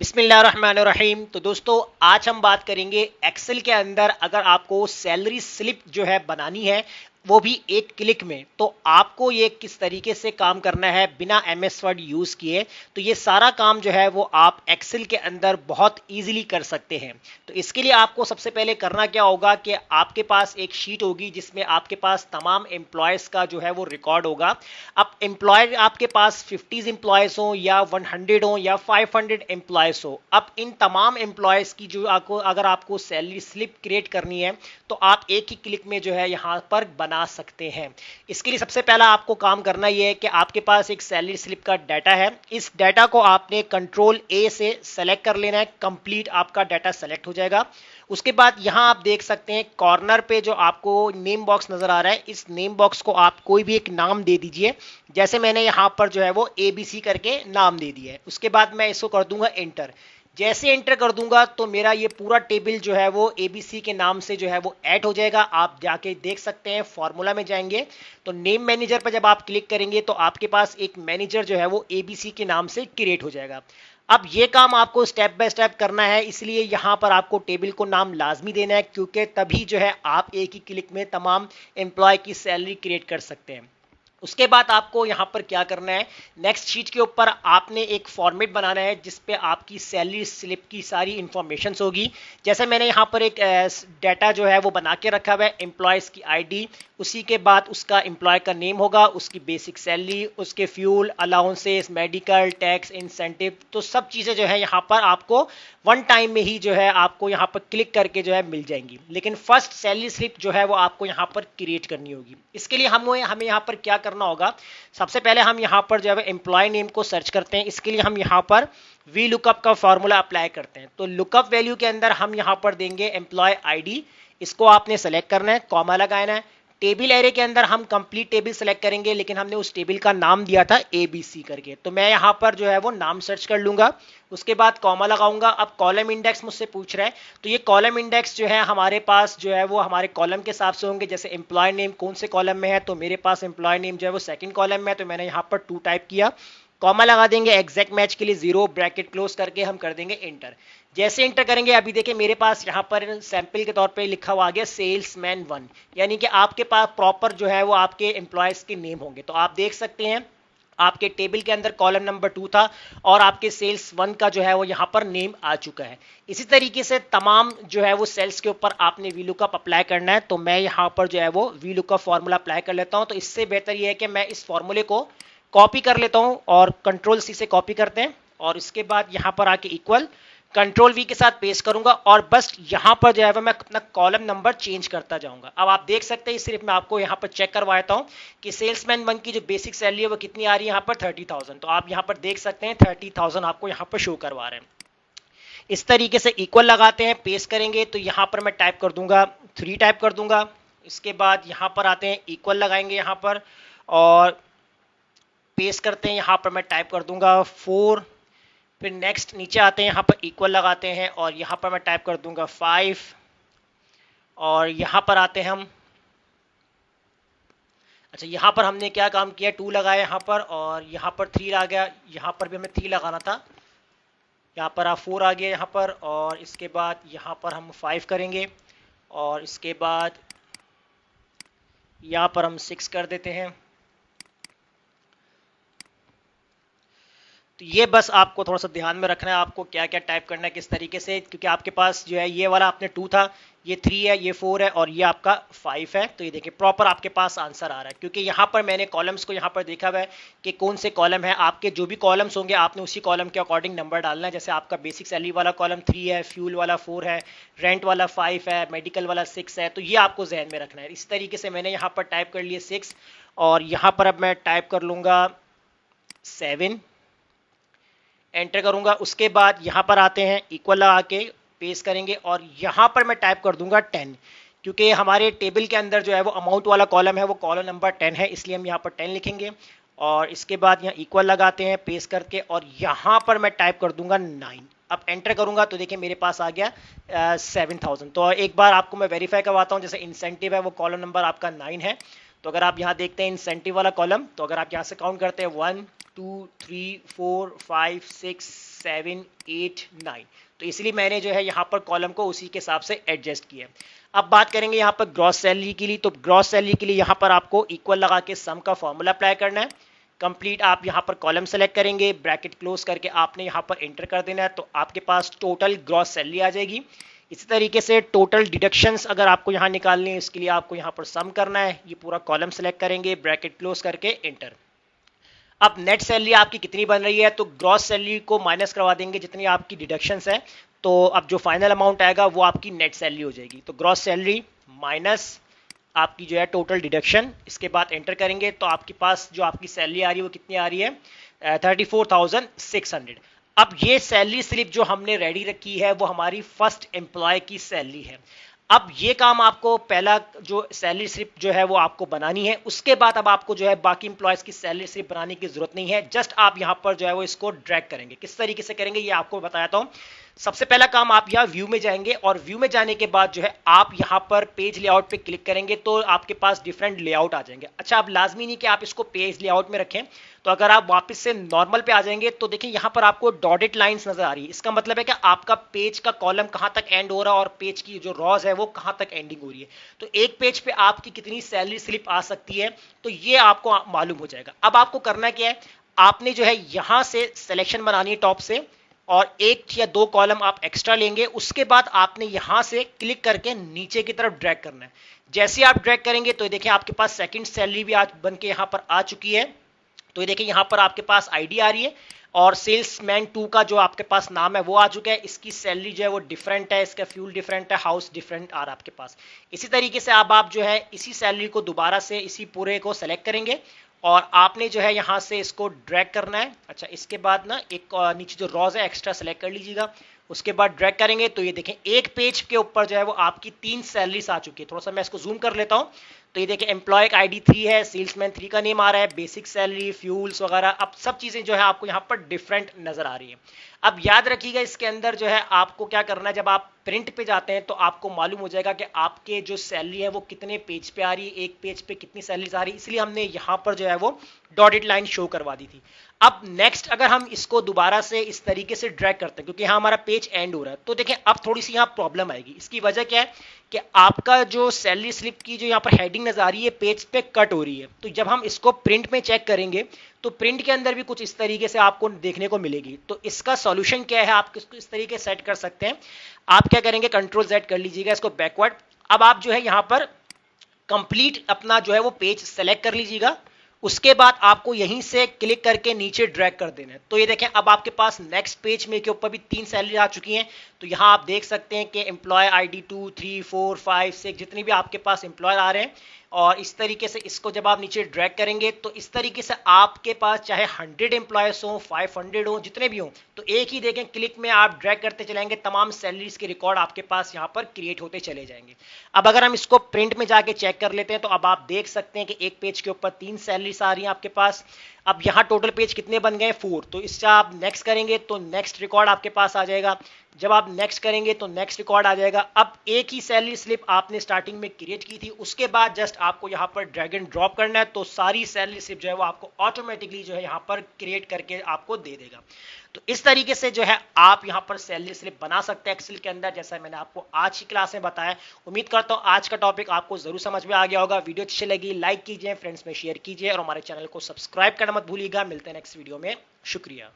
बिस्मिल्लाहिर्रहमानिर्रहीम। तो दोस्तों, आज हम बात करेंगे एक्सेल के अंदर अगर आपको सैलरी स्लिप जो है बनानी है वो भी एक क्लिक में, तो आपको ये किस तरीके से काम करना है बिना एमएस वर्ड यूज किए। तो ये सारा काम जो है वो आप एक्सेल के अंदर बहुत इजीली कर सकते हैं। तो इसके लिए आपको सबसे पहले करना क्या होगा कि आपके पास एक शीट होगी जिसमें आपके पास तमाम एम्प्लॉयज का जो है वो रिकॉर्ड होगा। अब एम्प्लॉय आपके पास 50 एम्प्लॉयज हो या 100 हो या 500 एम्प्लॉयज हो, अब इन तमाम एम्प्लॉयज की जो आपको अगर आपको सैलरी स्लिप क्रिएट करनी है तो आप एक ही क्लिक में जो है यहां पर बना सकते हैं। इसके लिए सबसे पहला आपको काम करना यह है कि आपके पास एक सैलरी स्लिप का डाटा है। इस डाटा को आपने कंट्रोल ए से सेलेक्ट कर लेना है। कंप्लीट आपका डाटा सेलेक्ट हो जाएगा। उसके बाद यहां आप देख सकते हैं कॉर्नर पे जो आपको नेम बॉक्स नजर आ रहा है, इस नेम बॉक्स को आप कोई भी एक नाम दे दीजिए। जैसे मैंने यहां पर जो है वो एबीसी करके नाम दे दिया है। उसके बाद मैं इसको कर दूंगा एंटर। जैसे एंटर कर दूंगा तो मेरा ये पूरा टेबल जो है वो एबीसी के नाम से जो है वो ऐड हो जाएगा। आप जाके देख सकते हैं, फॉर्मूला में जाएंगे तो नेम मैनेजर पर जब आप क्लिक करेंगे तो आपके पास एक मैनेजर जो है वो एबीसी के नाम से क्रिएट हो जाएगा। अब ये काम आपको स्टेप बाय स्टेप करना है, इसलिए यहां पर आपको टेबल को नाम लाजमी देना है, क्योंकि तभी जो है आप एक ही क्लिक में तमाम एम्प्लॉय की सैलरी क्रिएट कर सकते हैं। उसके बाद आपको यहां पर क्या करना है, नेक्स्ट शीट के ऊपर आपने एक फॉर्मेट बनाना है जिसपे आपकी सैलरी स्लिप की सारी इंफॉर्मेशन होगी। जैसे मैंने यहां पर एक डाटा जो है वो बना के रखा हुआ है, एम्प्लॉयज की आईडी, उसी के बाद उसका एम्प्लॉय का नेम होगा, उसकी बेसिक सैलरी, उसके fuel allowances, medical, tax, incentive, तो सब चीजें जो है यहाँ पर आपको वन टाइम में ही जो है आपको यहाँ पर क्लिक करके जो है मिल जाएंगी। लेकिन फर्स्ट सैलरी स्लिप जो है वो आपको यहाँ पर क्रिएट करनी होगी। इसके लिए हमें यहाँ पर क्या करना होगा, सबसे पहले हम यहाँ पर जो है एम्प्लॉय नेम को सर्च करते हैं। इसके लिए हम यहाँ पर वी लुकअप का फॉर्मूला अप्लाई करते हैं। तो लुकअप वैल्यू के अंदर हम यहाँ पर देंगे एम्प्लॉय आईडी, इसको आपने सेलेक्ट करना है, कॉमा लगाना है। टेबल एरे के अंदर हम कंप्लीट टेबल सेलेक्ट करेंगे, लेकिन हमने उस टेबल का नाम दिया था एबीसी करके, तो मैं यहां पर जो है वो नाम सर्च कर लूंगा। उसके बाद कॉमा लगाऊंगा। अब कॉलम इंडेक्स मुझसे पूछ रहा है, तो ये कॉलम इंडेक्स जो है हमारे पास जो है वो हमारे कॉलम के हिसाब से होंगे। जैसे एम्प्लॉय नेम कौन से कॉलम में है, तो मेरे पास एम्प्लॉय नेम जो है वो सेकंड कॉलम में है, तो मैंने यहाँ पर 2 टाइप किया। कॉमा लगा देंगे, एग्जैक्ट मैच के लिए 0 ब्रैकेट क्लोज करके हम कर देंगे इंटर। जैसे इंटर करेंगे, अभी देखिए मेरे पास यहाँ पर सैंपल के तौर पे लिखा हुआ आ गया सेल्समैन 1, यानी कि आपके पास प्रॉपर जो है वो आपके एम्प्लॉयज के नेम होंगे। तो आप देख सकते हैं आपके टेबल के अंदर कॉलम नंबर 2 था और आपके सेल्स 1 का जो है वो यहाँ पर नेम आ चुका है। इसी तरीके से तमाम जो है वो सेल्स के ऊपर आपने वी लुकअप अप्लाई करना है। तो मैं यहाँ पर जो है वो वी लुकअप फॉर्मूला अप्लाई कर लेता हूँ। तो इससे बेहतर ये है कि मैं इस फॉर्मूले को कॉपी कर लेता हूं और कंट्रोल सी से कॉपी करते हैं, और इसके बाद यहां पर आके इक्वल कंट्रोल वी के साथ पेस्ट करूंगा और बस यहां पर जो है मैं अपना कॉलम नंबर चेंज करता जाऊंगा। अब आप देख सकते हैं, सिर्फ मैं आपको यहां पर चेक करवाता हूं कि सेल्समैन 1 की जो बेसिक सैलरी है वो कितनी आ रही है, यहां पर 30,000। तो आप यहां पर देख सकते हैं 30,000 आपको यहां पर शो करवा रहे हैं। इस तरीके से इक्वल लगाते हैं, पेस्ट करेंगे तो यहां पर मैं टाइप कर दूंगा 3 टाइप कर दूंगा। इसके बाद यहां पर आते हैं, इक्वल लगाएंगे यहां पर और पेस्ट करते हैं। यहाँ पर मैं टाइप कर दूंगा 4। फिर नेक्स्ट नीचे आते हैं, यहाँ पर इक्वल लगाते हैं और यहाँ पर मैं टाइप कर दूंगा 5। और यहाँ पर आते हैं हम, अच्छा यहाँ पर हमने क्या काम किया, 2 लगाया यहाँ पर और यहाँ पर 3 आ गया। यहाँ पर भी हमें 3 लगाना था, यहाँ पर आप 4 आ गया यहाँ पर। और इसके बाद यहाँ पर हम 5 करेंगे और इसके बाद यहाँ पर हम 6 कर देते हैं। तो ये बस आपको थोड़ा सा ध्यान में रखना है, आपको क्या क्या टाइप करना है किस तरीके से, क्योंकि आपके पास जो है ये वाला आपने 2 था, ये 3 है, ये 4 है और ये आपका 5 है। तो ये देखिए प्रॉपर आपके पास आंसर आ रहा है, क्योंकि यहाँ पर मैंने कॉलम्स को यहाँ पर देखा हुआ है कि कौन से कॉलम है। आपके जो भी कॉलम्स होंगे आपने उसी कॉलम के अकॉर्डिंग नंबर डालना है। जैसे आपका बेसिक सैलरी वाला कॉलम 3 है, फ्यूल वाला 4 है, रेंट वाला 5 है, मेडिकल वाला 6 है। तो ये आपको जहन में रखना है। इस तरीके से मैंने यहाँ पर टाइप कर लिए 6 और यहाँ पर अब मैं टाइप कर लूँगा 7, एंटर करूंगा। उसके बाद यहां पर आते हैं, इक्वल लगा के पेस्ट करेंगे और यहां पर मैं टाइप कर दूंगा 10, क्योंकि हमारे टेबल के अंदर जो है वो अमाउंट वाला कॉलम है वो कॉलम नंबर 10 है, इसलिए हम यहां पर 10 लिखेंगे। और इसके बाद यहाँ इक्वल लगाते हैं पेस्ट करके और यहां पर मैं टाइप कर दूंगा 9। अब एंटर करूंगा तो देखिए मेरे पास आ गया 7,000। तो एक बार आपको मैं वेरीफाई करवाता हूं, जैसे इंसेंटिव है वो कॉलम नंबर आपका 9 है। तो अगर आप यहाँ देखते हैं इंसेंटिव वाला कॉलम, तो अगर आप यहाँ से काउंट करते हैं 1 2 3 4 5 6 7 8 9, तो इसलिए मैंने जो है यहाँ पर कॉलम को उसी के हिसाब से एडजस्ट किया। अब बात करेंगे यहाँ पर ग्रॉस सैलरी के लिए, तो ग्रॉस सैलरी के लिए यहाँ पर आपको इक्वल लगा के सम का फॉर्मूला अप्लाई करना है। कंप्लीट आप यहाँ पर कॉलम सेलेक्ट करेंगे, ब्रैकेट क्लोज करके आपने यहाँ पर एंटर कर देना है, तो आपके पास टोटल ग्रॉस सैलरी आ जाएगी। इसी तरीके से टोटल डिडक्शंस अगर आपको यहाँ निकालनी है, इसके लिए आपको यहाँ पर सम करना है, ये पूरा कॉलम सेलेक्ट करेंगे, ब्रैकेट क्लोज करके एंटर। अब नेट सैलरी आपकी कितनी बन रही है, तो ग्रॉस सैलरी को माइनस करवा देंगे जितनी आपकी डिडक्शंस है, तो अब जो फाइनल अमाउंट आएगा वो आपकी नेट सैलरी हो जाएगी। तो ग्रॉस सैलरी माइनस आपकी जो है टोटल डिडक्शन, इसके बाद एंटर करेंगे तो आपके पास जो आपकी सैलरी आ रही है वो कितनी आ रही है, 34,600। अब ये सैलरी स्लिप जो हमने रेडी रखी है वो हमारी फर्स्ट एम्प्लॉय की सैलरी है। अब ये काम आपको पहला जो सैलरी स्लिप जो है वो आपको बनानी है, उसके बाद अब आपको जो है बाकी इंप्लॉयज की सैलरी स्लिप बनाने की जरूरत नहीं है, जस्ट आप यहाँ पर जो है वो इसको ड्रैग करेंगे। किस तरीके से करेंगे ये आपको बताता हूँ। सबसे पहला काम आप यहाँ व्यू में जाएंगे और व्यू में जाने के बाद जो है आप यहाँ पर पेज लेआउट पे क्लिक करेंगे तो आपके पास डिफरेंट लेआउट आ जाएंगे। अच्छा, अब लाजमी नहीं कि आप इसको पेज लेआउट में रखें, तो अगर आप वापस से नॉर्मल पे आ जाएंगे तो देखिए यहाँ पर आपको डॉटेड लाइंस नजर आ रही है। इसका मतलब है कि आपका पेज का कॉलम कहां तक एंड हो रहा है और पेज की जो रॉज है वो कहां तक एंडिंग हो रही है। तो एक पेज पे आपकी कितनी सैलरी स्लिप आ सकती है तो ये आपको मालूम हो जाएगा। अब आपको करना क्या है, आपने जो है यहां से सिलेक्शन बनानी है टॉप से, और एक या दो कॉलम आप एक्स्ट्रा लेंगे, उसके बाद आपने यहां से क्लिक करके नीचे की तरफ ड्रैग करना है। जैसे आप ड्रैग करेंगे तो देखिए आपके पास सेकंड सैलरी भी आज बन के यहां पर आ चुकी है। तो ये देखिए यहां पर आपके पास आईडी आ रही है और सेल्समैन 2 का जो आपके पास नाम है वो आ चुका है। इसकी सैलरी जो है वो डिफरेंट है, इसका फ्यूल डिफरेंट है, हाउस डिफरेंट आ रहा है आपके पास। इसी तरीके से अब आप जो है इसी सैलरी को दोबारा से इसी पूरे को सेलेक्ट करेंगे और आपने जो है यहां से इसको ड्रैग करना है। अच्छा, इसके बाद ना एक नीचे जो रॉज है एक्स्ट्रा सेलेक्ट कर लीजिएगा, उसके बाद ड्रैग करेंगे तो ये देखें एक पेज के ऊपर जो है वो आपकी 3 सैलरीज आ चुकी है। थोड़ा सा मैं इसको जूम कर लेता हूं, तो ये देखिए एम्प्लॉय का आईडी 3 है, सेल्समैन 3 का नेम आ रहा है, बेसिक सैलरी, फ्यूल्स वगैरह, अब सब चीजें जो है आपको यहाँ पर डिफरेंट नजर आ रही है। अब याद रखिएगा इसके अंदर जो है आपको क्या करना है, जब आप प्रिंट पे जाते हैं तो आपको मालूम हो जाएगा कि आपके जो सैलरी है वो कितने पेज पे आ रही है, एक पेज पे कितनी सैलरीज आ रही है, इसलिए हमने यहाँ पर जो है वो डॉटेड लाइन शो करवा दी थी। अब नेक्स्ट अगर हम इसको दोबारा से इस तरीके से ड्रैग करते हैं, क्योंकि यहाँ हमारा पेज एंड हो रहा है, तो देखें अब थोड़ी सी यहाँ प्रॉब्लम आएगी। इसकी वजह क्या है कि आपका जो सैलरी स्लिप की जो यहाँ पर हेडिंग नजर आ रही है पेज पे कट हो रही है। तो जब हम इसको प्रिंट में चेक करेंगे तो प्रिंट के अंदर भी कुछ इस तरीके से आपको देखने को मिलेगी। तो इसका सॉल्यूशन क्या है, आप इसको इस तरीके से सेट कर सकते हैं। आप क्या करेंगे, कंट्रोल Z कर लीजिएगा इसको बैकवर्ड। अब आप जो है यहाँ पर कंप्लीट अपना जो है वो पेज सेलेक्ट कर लीजिएगा, उसके बाद आपको यहीं से क्लिक करके नीचे ड्रैग कर देना है। तो ये देखें अब आपके पास नेक्स्ट पेज में के ऊपर भी 3 सैलरी आ चुकी हैं। तो यहाँ आप देख सकते हैं कि एम्प्लॉय आईडी 2 3 4 5 6 जितनी भी आपके पास एम्प्लॉय आ रहे हैं, और इस तरीके से इसको जब आप नीचे ड्रैग करेंगे तो इस तरीके से आपके पास चाहे 100 एम्प्लॉयज हो, 500 हो, जितने भी हो, तो एक ही देखें क्लिक में आप ड्रैग करते चलेंगे, तमाम सैलरीज के रिकॉर्ड आपके पास यहाँ पर क्रिएट होते चले जाएंगे। अब अगर हम इसको प्रिंट में जाके चेक कर लेते हैं तो अब आप देख सकते हैं कि एक पेज के ऊपर 3 सैलरीज आ रही हैं आपके पास। अब यहाँ टोटल पेज कितने बन गए, 4। तो इससे आप नेक्स्ट करेंगे तो नेक्स्ट रिकॉर्ड आपके पास आ जाएगा। जब आप नेक्स्ट करेंगे तो नेक्स्ट रिकॉर्ड आ जाएगा। अब एक ही सैलरी स्लिप आपने स्टार्टिंग में क्रिएट की थी, उसके बाद जस्ट आपको यहाँ पर ड्रैग एंड ड्रॉप करना है, तो सारी सैलरी स्लिप जो है वो आपको ऑटोमेटिकली जो है यहाँ पर क्रिएट करके आपको दे देगा। तो इस तरीके से जो है आप यहाँ पर सैलरी स्लिप बना सकते हैं एक्सेल के अंदर, जैसा मैंने आपको आज की क्लास में बताया। उम्मीद करता हूँ आज का टॉपिक आपको जरूर समझ में आ गया होगा। वीडियो अच्छी लगी लाइक कीजिए, फ्रेंड्स में शेयर कीजिए और हमारे चैनल को सब्सक्राइब करना मत भूलिएगा। मिलते हैं नेक्स्ट वीडियो में, शुक्रिया।